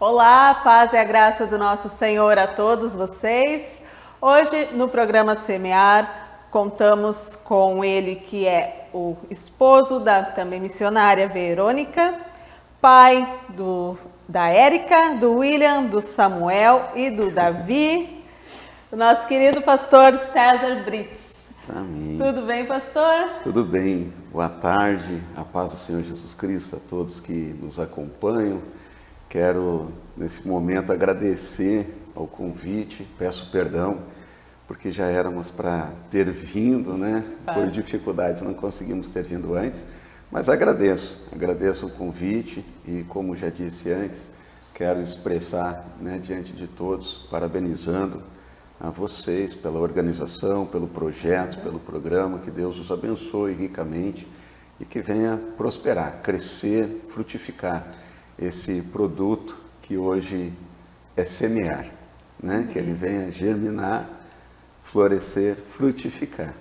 Olá, a paz e a graça do nosso Senhor a todos vocês. Hoje, no programa Semear, contamos com ele que é o esposo da também missionária Verônica, pai da Érica, do William, do Samuel e do Davi, o nosso querido pastor César Brits. Amém. Tudo bem, pastor? Tudo bem. Boa tarde. A paz do Senhor Jesus Cristo a todos que nos acompanham. Quero, nesse momento, agradecer ao convite. Peço perdão, porque já éramos para ter vindo, né? Por dificuldades não conseguimos ter vindo antes. Mas agradeço o convite e, como já disse antes, quero expressar, né, diante de todos, parabenizando a vocês pela organização, pelo projeto, pelo programa. Que Deus os abençoe ricamente e que venha prosperar, crescer, frutificar esse produto que hoje é semear, né? Que ele venha germinar, florescer, frutificar.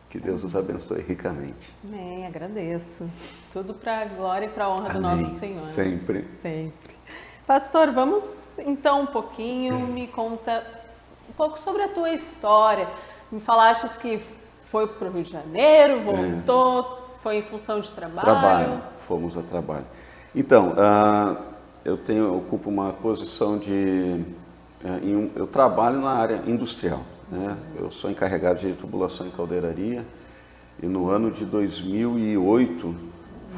Que Deus os abençoe ricamente. Amém, agradeço. Tudo para a glória e para a honra do Amém. nosso Senhor. Sempre. Sempre. Pastor, vamos então um pouquinho, me conta um pouco sobre a tua história. Me falaste que foi para o Rio de Janeiro, voltou, foi em função de trabalho. Fomos a trabalho. Então, eu ocupo uma posição eu trabalho na área industrial, né? Eu sou encarregado de tubulação e caldeiraria e no ano de 2008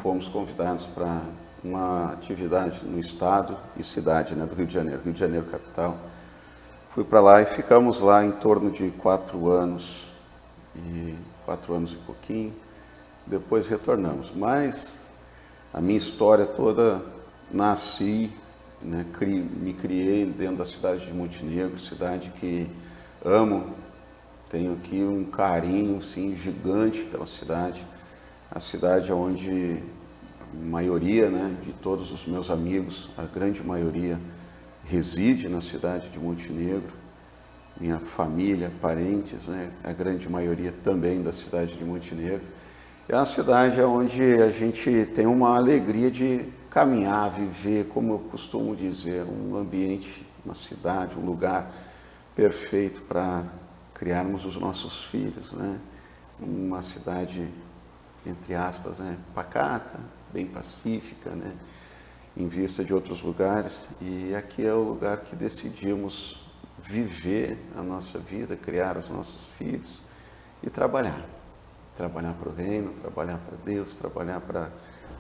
fomos convidados para uma atividade no estado e cidade, né, do Rio de Janeiro capital. Fui para lá e ficamos lá em torno de 4 anos e pouquinho. Depois retornamos, mas a minha história toda, nasci, né, me criei dentro da cidade de Montenegro, cidade que amo, tenho aqui um carinho, sim, gigante pela cidade. A cidade onde a maioria, né, de todos os meus amigos, a grande maioria, reside na cidade de Montenegro. Minha família, parentes, né, a grande maioria também da cidade de Montenegro. É uma cidade onde a gente tem uma alegria de caminhar, viver, como eu costumo dizer, um ambiente, uma cidade, um lugar perfeito para criarmos os nossos filhos, né? Uma cidade, entre aspas, né, pacata, bem pacífica, né, em vista de outros lugares. E aqui é o lugar que decidimos viver a nossa vida, criar os nossos filhos e trabalhar. Trabalhar para o reino, trabalhar para Deus, trabalhar para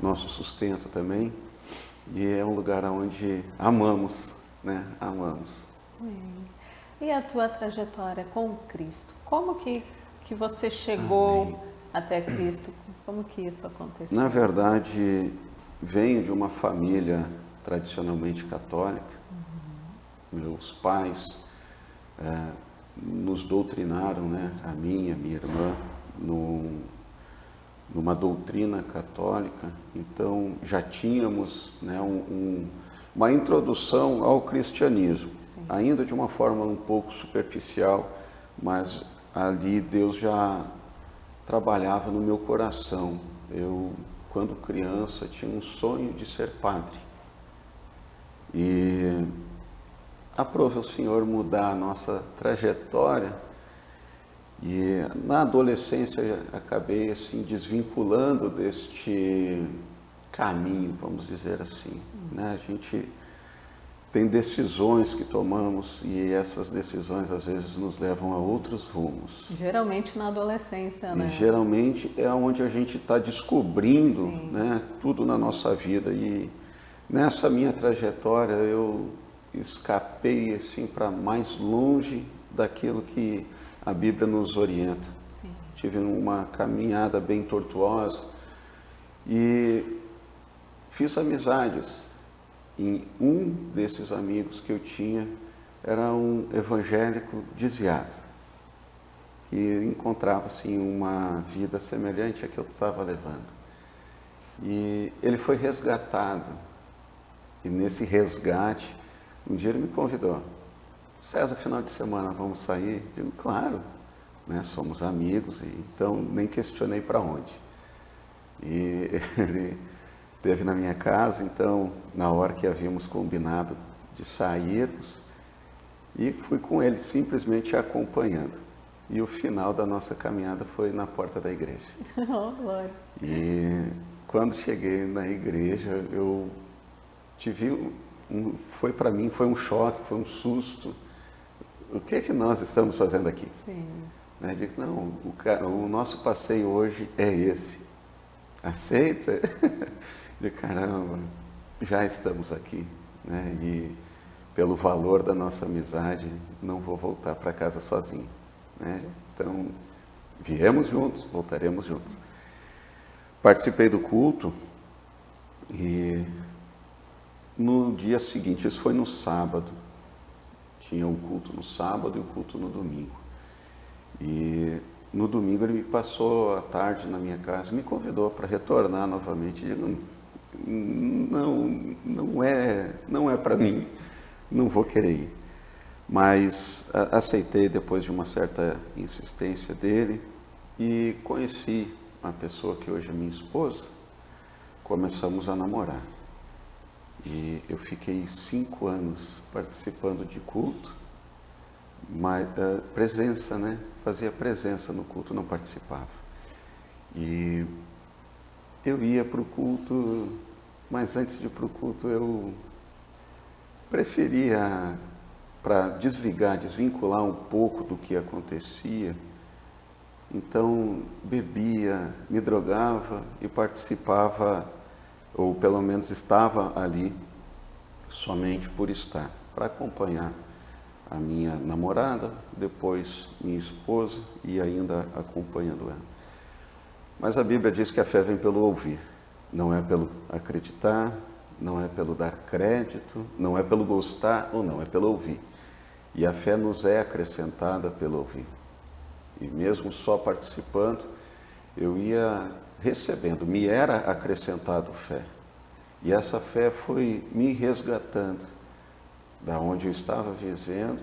nosso sustento também. E é um lugar onde amamos, né? Amamos. E a tua trajetória com Cristo? Como que você chegou até Cristo? Como que isso aconteceu? Na verdade, venho de uma família tradicionalmente católica. Meus pais nos doutrinaram, né? A minha irmã, numa doutrina católica. Então já tínhamos, né, uma introdução ao cristianismo. Sim. Ainda de uma forma um pouco superficial, mas ali Deus já trabalhava no meu coração. Eu, quando criança, tinha um sonho de ser padre e aprove o Senhor mudar a nossa trajetória. E na adolescência acabei assim desvinculando deste caminho, vamos dizer assim, né? A gente tem decisões que tomamos e essas decisões às vezes nos levam a outros rumos. Geralmente na adolescência, né? E geralmente é onde a gente está descobrindo, né, tudo na nossa vida. E nessa minha trajetória eu escapei assim para mais longe daquilo que a Bíblia nos orienta. Sim. Tive uma caminhada bem tortuosa e fiz amizades. E um desses amigos que eu tinha era um evangélico desviado, que encontrava assim uma vida semelhante à que eu estava levando. E ele foi resgatado. E nesse resgate, um dia ele me convidou. César, final de semana, vamos sair? Eu digo, claro, né? Somos amigos, e então nem questionei para onde. E ele esteve na minha casa, então, na hora que havíamos combinado de sairmos, e fui com ele simplesmente acompanhando. E o final da nossa caminhada foi na porta da igreja. Oh, glória. E quando cheguei na igreja, eu tive foi para mim, foi um choque, foi um susto. O que é que nós estamos fazendo aqui? Sim. Eu digo, não, o nosso passeio hoje é esse. Aceita? De caramba, já estamos aqui, né? E pelo valor da nossa amizade, não vou voltar para casa sozinho, né? Então, viemos juntos, voltaremos juntos. Participei do culto e no dia seguinte, isso foi no sábado, tinha um culto no sábado e um culto no domingo. E no domingo ele me passou a tarde na minha casa, me convidou para retornar novamente. E eu não é para mim, não vou querer ir. Mas aceitei depois de uma certa insistência dele e conheci a pessoa que hoje é minha esposa. Começamos a namorar. E eu fiquei 5 anos participando de culto, mas presença, né? Fazia presença no culto, não participava. E eu ia para o culto, mas antes de ir para o culto eu preferia, para desvincular um pouco do que acontecia, então bebia, me drogava e participava, ou pelo menos estava ali somente por estar, para acompanhar a minha namorada, depois minha esposa e ainda acompanhando ela. Mas a Bíblia diz que a fé vem pelo ouvir, não é pelo acreditar, não é pelo dar crédito, não é pelo gostar ou não, é pelo ouvir. E a fé nos é acrescentada pelo ouvir. E mesmo só participando, eu ia recebendo, me era acrescentado fé. E essa fé foi me resgatando da onde eu estava vivendo,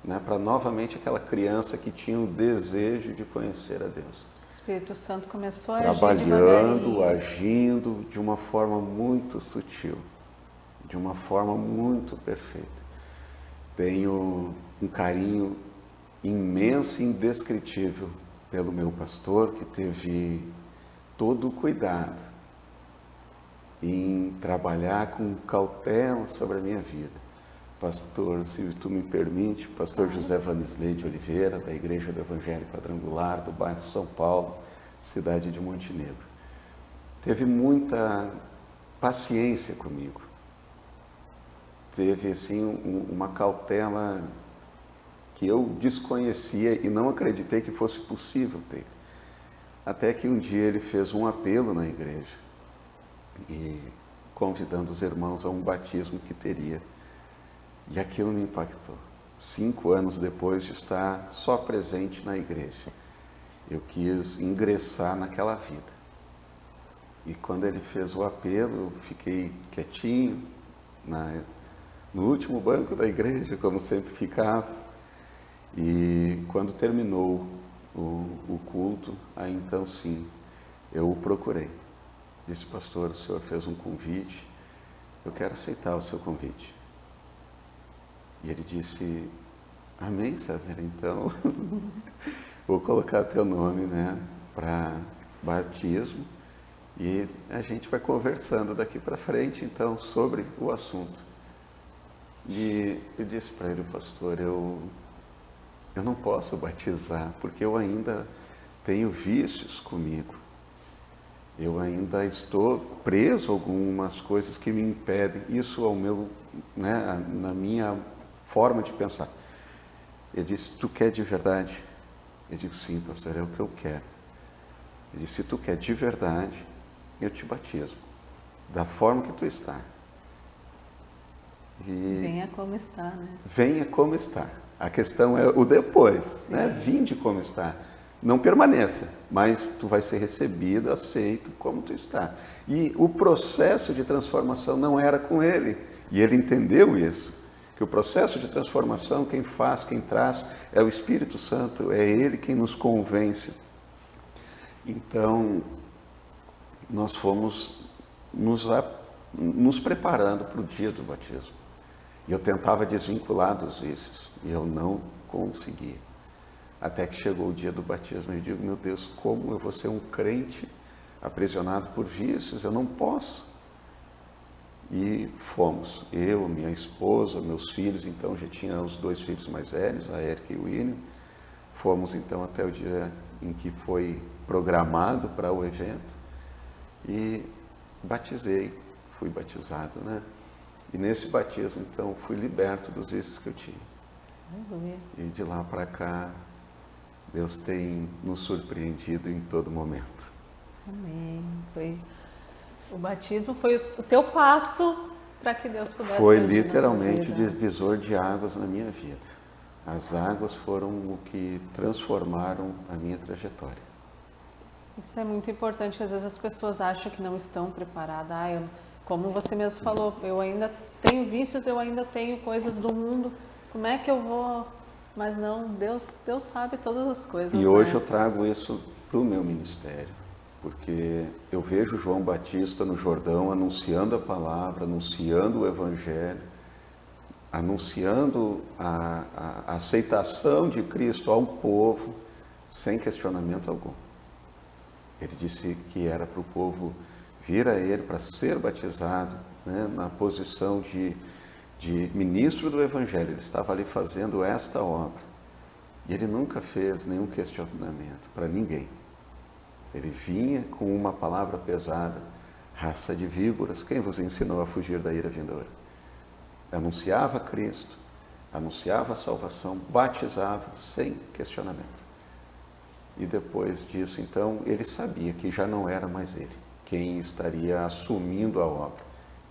né, para novamente aquela criança que tinha o desejo de conhecer a Deus. O Espírito Santo começou a trabalhando, agindo de uma forma muito sutil, de uma forma muito perfeita. Tenho um carinho imenso e indescritível pelo meu pastor, que teve todo o cuidado em trabalhar com cautela sobre a minha vida. Pastor, se tu me permite, pastor José Vanisley de Oliveira, da Igreja do Evangelho Quadrangular, do bairro São Paulo, cidade de Montenegro. Teve muita paciência comigo. Teve, assim, uma cautela que eu desconhecia e não acreditei que fosse possível ter. Até que um dia ele fez um apelo na igreja, e convidando os irmãos a um batismo que teria. E aquilo me impactou. 5 anos depois de estar só presente na igreja, eu quis ingressar naquela vida. E quando ele fez o apelo, eu fiquei quietinho, no último banco da igreja, como sempre ficava. E quando terminou o culto, aí então sim, eu o procurei. Disse, pastor, o senhor fez um convite, eu quero aceitar o seu convite. E ele disse, amém, César, então vou colocar teu nome, né, para batismo e a gente vai conversando daqui para frente, então, sobre o assunto. E eu disse para ele, pastor, eu não posso batizar, porque eu ainda tenho vícios comigo. Eu ainda estou preso a algumas coisas que me impedem. Isso ao meu, né, na minha forma de pensar. Ele disse, tu quer de verdade? Eu digo, sim, pastor, é o que eu quero. Ele disse, se tu quer de verdade, eu te batizo, da forma que tu está. E venha como está, né? Venha como está. A questão é o depois, né? Vinde como está. Não permaneça, mas tu vai ser recebido, aceito como tu está. E o processo de transformação não era com ele. E ele entendeu isso. Que o processo de transformação, quem faz, quem traz, é o Espírito Santo, é Ele quem nos convence. Então, nós fomos nos preparando para o dia do batismo. E eu tentava desvincular dos vícios e eu não conseguia. Até que chegou o dia do batismo e eu digo, meu Deus, como eu vou ser um crente aprisionado por vícios? Eu não posso. E fomos, eu, minha esposa, meus filhos, então já tinha os 2 filhos mais velhos, a Erika e o William. Fomos então até o dia em que foi programado para o evento e batizei, fui batizado, né? E nesse batismo, então, fui liberto dos vícios que eu tinha. Aleluia. E de lá para cá, Deus tem nos surpreendido em todo momento. Amém. O batismo foi o teu passo para que Deus pudesse Foi agir na tua literalmente o vida. divisor de águas na minha vida. As águas foram o que transformaram a minha trajetória. Isso é muito importante. Às vezes as pessoas acham que não estão preparadas. Como você mesmo falou, eu ainda tenho vícios, eu ainda tenho coisas do mundo. Como é que eu vou? Mas não, Deus sabe todas as coisas. E hoje eu trago isso para o meu ministério, porque eu vejo João Batista no Jordão anunciando a palavra, anunciando o Evangelho, anunciando a aceitação de Cristo ao povo, sem questionamento algum. Ele disse que era para o povo vir a ele para ser batizado, né, na posição de ministro do Evangelho. Ele estava ali fazendo esta obra. E ele nunca fez nenhum questionamento para ninguém. Ele vinha com uma palavra pesada, raça de víboras, quem vos ensinou a fugir da ira vindoura? Anunciava Cristo, anunciava a salvação, batizava sem questionamento. E depois disso, então, ele sabia que já não era mais ele quem estaria assumindo a obra.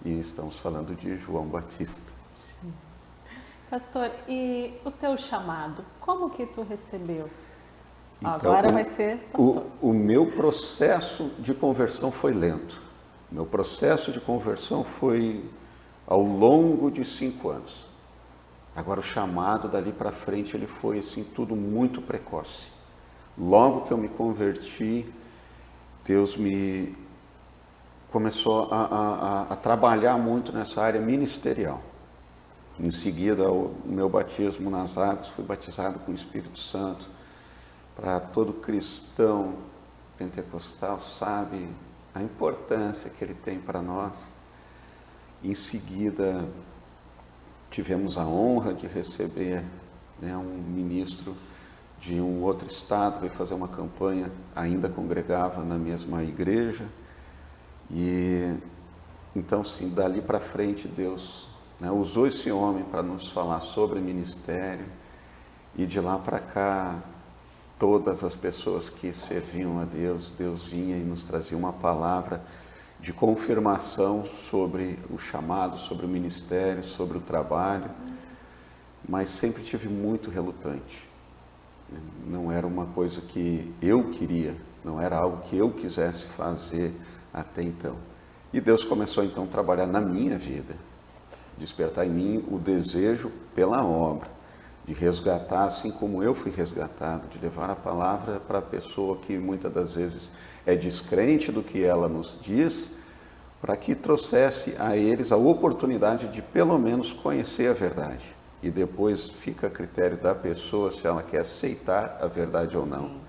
E estamos falando de João Batista. Sim. Pastor, e o teu chamado, como que tu recebeu? Então, agora vai ser pastor. O meu processo de conversão foi lento. Meu processo de conversão foi ao longo de 5 anos. Agora o chamado dali para frente, ele foi assim, tudo muito precoce. Logo que eu me converti, Deus me começou a trabalhar muito nessa área ministerial. Em seguida, o meu batismo nas águas, fui batizado com o Espírito Santo. Para todo cristão pentecostal sabe a importância que ele tem para nós. Em seguida, tivemos a honra de receber, né, um ministro de um outro estado, veio fazer uma campanha, ainda congregava na mesma igreja. E então, sim, dali para frente, Deus, né, usou esse homem para nos falar sobre ministério. E de lá para cá, todas as pessoas que serviam a Deus, Deus vinha e nos trazia uma palavra de confirmação sobre o chamado, sobre o ministério, sobre o trabalho, mas sempre tive muito relutante. Não era uma coisa que eu queria, não era algo que eu quisesse fazer até então. E Deus começou então a trabalhar na minha vida, despertar em mim o desejo pela obra, de resgatar assim como eu fui resgatado, de levar a palavra para a pessoa que muitas das vezes é descrente do que ela nos diz, para que trouxesse a eles a oportunidade de pelo menos conhecer a verdade. E depois fica a critério da pessoa se ela quer aceitar a verdade ou não.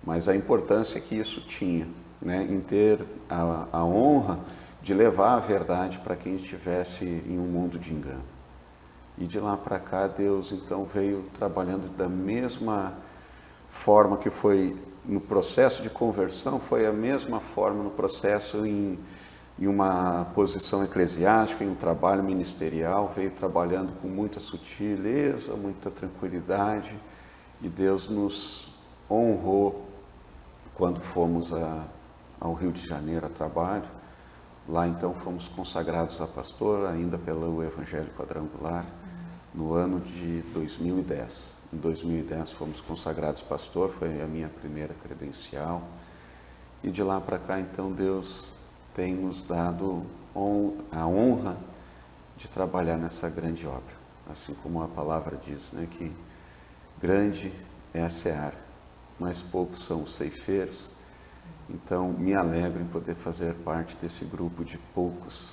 Mas a importância que isso tinha, né, em ter a honra de levar a verdade para quem estivesse em um mundo de engano. E de lá para cá, Deus então veio trabalhando da mesma forma que foi no processo de conversão, foi a mesma forma no processo em uma posição eclesiástica, em um trabalho ministerial, veio trabalhando com muita sutileza, muita tranquilidade, e Deus nos honrou quando fomos ao Rio de Janeiro a trabalho. Lá então fomos consagrados a pastor, ainda pelo Evangelho Quadrangular, no ano de 2010. Em 2010 fomos consagrados pastor, foi a minha primeira credencial. E de lá para cá então Deus tem nos dado a honra de trabalhar nessa grande obra. Assim como a palavra diz, né, que grande é a seara, mas poucos são os ceifeiros. Então, me alegro em poder fazer parte desse grupo de poucos,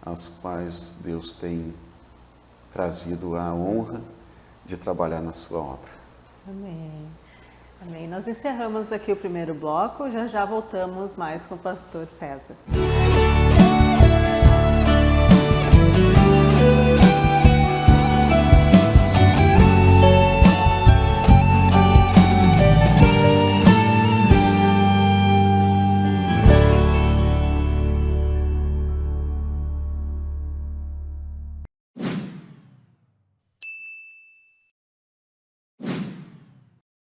aos quais Deus tem trazido a honra de trabalhar na sua obra. Amém. Amém. Nós encerramos aqui o primeiro bloco, já voltamos mais com o pastor César.